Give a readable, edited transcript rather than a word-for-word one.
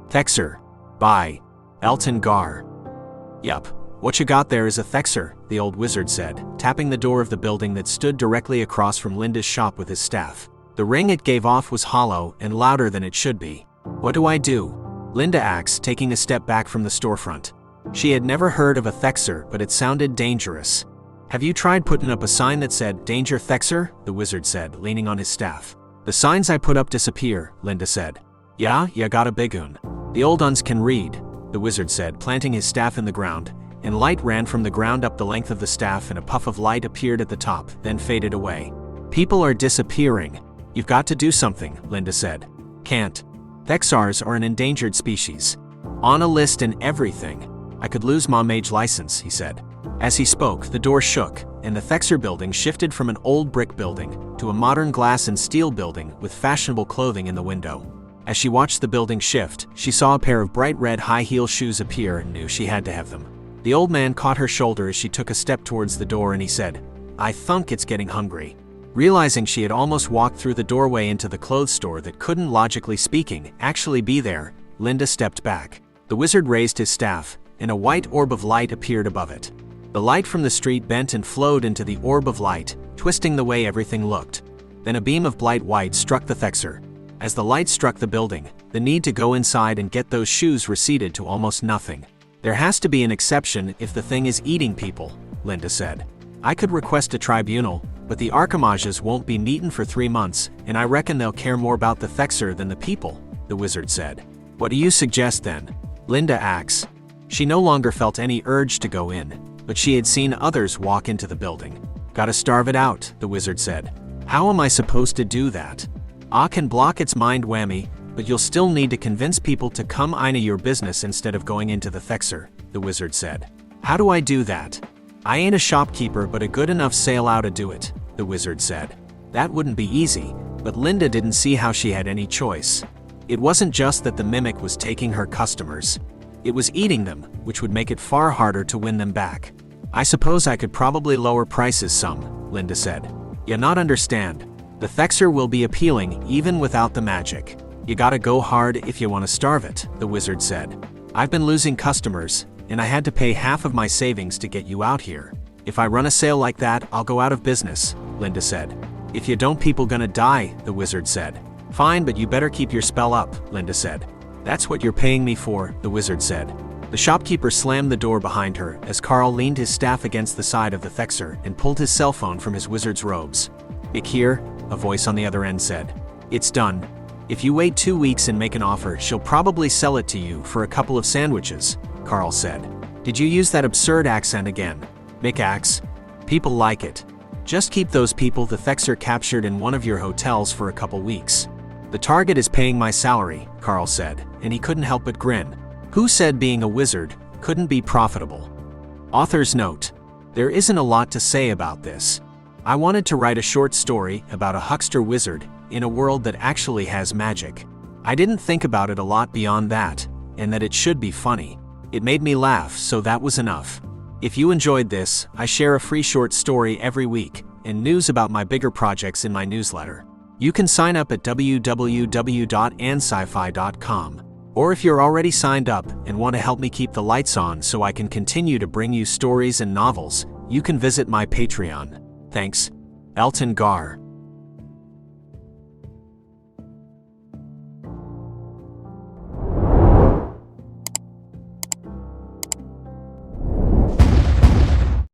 Thexar. By Elton Gar. Yup, what you got there is a Thexar, the old wizard said, tapping the door of the building that stood directly across from Linda's shop with his staff. The ring it gave off was hollow and louder than it should be. What do I do? Linda asked, taking a step back from the storefront. She had never heard of a Thexar, but it sounded dangerous. Have you tried putting up a sign that said, "Danger Thexar"? The wizard said, leaning on his staff. The signs I put up disappear, Linda said. Yeah, you got a big un. The old uns can read, the wizard said, planting his staff in the ground, and light ran from the ground up the length of the staff and a puff of light appeared at the top, then faded away. People are disappearing. You've got to do something, Linda said. Can't. Thexars are an endangered species. On a list and everything. I could lose my mage license, he said. As he spoke, the door shook, and the Thexar building shifted from an old brick building to a modern glass and steel building with fashionable clothing in the window. As she watched the building shift, she saw a pair of bright red high-heel shoes appear and knew she had to have them. The old man caught her shoulder as she took a step towards the door and he said, I think it's getting hungry. Realizing she had almost walked through the doorway into the clothes store that couldn't, logically speaking, actually be there, Linda stepped back. The wizard raised his staff, and a white orb of light appeared above it. The light from the street bent and flowed into the orb of light, twisting the way everything looked. Then a beam of bright white struck the Thexar. As the light struck the building, the need to go inside and get those shoes receded to almost nothing. There has to be an exception if the thing is eating people, Linda said. I could request a tribunal, but the Archimages won't be meeting for 3 months, and I reckon they'll care more about the Thexar than the people, the wizard said. What do you suggest then? Linda asked. She no longer felt any urge to go in, but she had seen others walk into the building. Gotta starve it out, the wizard said. How am I supposed to do that? I can block its mind whammy, but you'll still need to convince people to come into your business instead of going into the Thexar, the wizard said. How do I do that? I ain't a shopkeeper, but a good enough sale out to do it, the wizard said. That wouldn't be easy, but Linda didn't see how she had any choice. It wasn't just that the mimic was taking her customers. It was eating them, which would make it far harder to win them back. I suppose I could probably lower prices some, Linda said. You not understand. The Thexar will be appealing even without the magic. You gotta go hard if you want to starve it, the wizard said. I've been losing customers, and I had to pay half of my savings to get you out here. If I run a sale like that, I'll go out of business, Linda said. If you don't, people gonna die, the wizard said. Fine, but you better keep your spell up, Linda said. That's what you're paying me for, the wizard said. The shopkeeper slammed the door behind her as Carl leaned his staff against the side of the Thexar and pulled his cell phone from his wizard's robes. "Ik here," a voice on the other end said. "It's done. If you wait 2 weeks and make an offer, she'll probably sell it to you for a couple of sandwiches," Carl said. "Did you use that absurd accent again?" "Mick axe. People like it. Just keep those people the Thexar captured in one of your hotels for a couple weeks." "The target is paying my salary," Carl said, and he couldn't help but grin. Who said being a wizard couldn't be profitable? Author's note: there isn't a lot to say about this. I wanted to write a short story about a huckster wizard in a world that actually has magic. I didn't think about it a lot beyond that, and that it should be funny. It made me laugh, so that was enough. If you enjoyed this, I share a free short story every week and news about my bigger projects in my newsletter. You can sign up at www.sci-fi.com. Or if you're already signed up and want to help me keep the lights on so I can continue to bring you stories and novels, you can visit my Patreon. Thanks. Elton Gar.